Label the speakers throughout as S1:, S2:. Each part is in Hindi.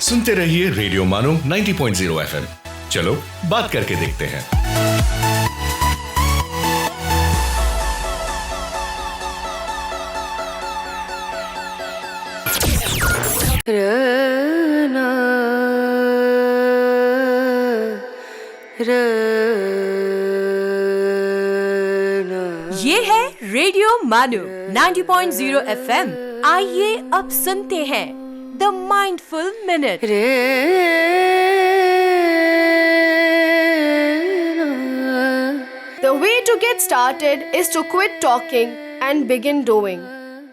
S1: सुनते रहिए रेडियो मानो 90.0 FM। चलो बात करके देखते हैं।
S2: ये है रेडियो मानो 90.0 FM। आइए अब सुनते हैं the mindful minute.
S3: The way to get started is to quit talking and begin doing.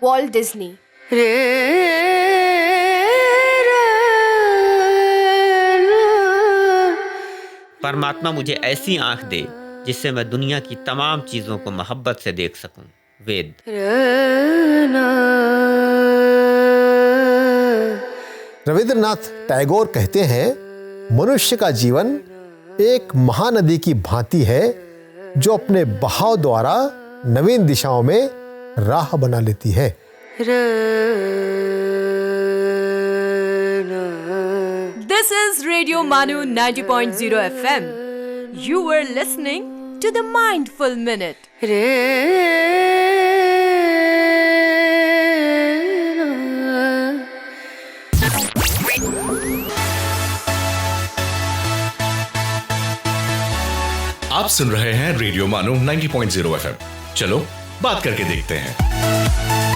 S3: Walt Disney.
S4: परमात्मा मुझे ऐसी आंख दे जिससे मैं दुनिया की तमाम चीजों को मोहब्बत से देख सकूं। वेद।
S5: रविंद्रनाथ टैगोर कहते हैं, मनुष्य का जीवन एक महानदी की भांति है जो अपने बहाव द्वारा नवीन दिशाओं में राह बना लेती है।
S2: This is Radio Manu 90.0 FM. You were listening to the Mindful Minute.
S1: आप सुन रहे हैं रेडियो मानो 90.0 FM। चलो बात करके देखते हैं।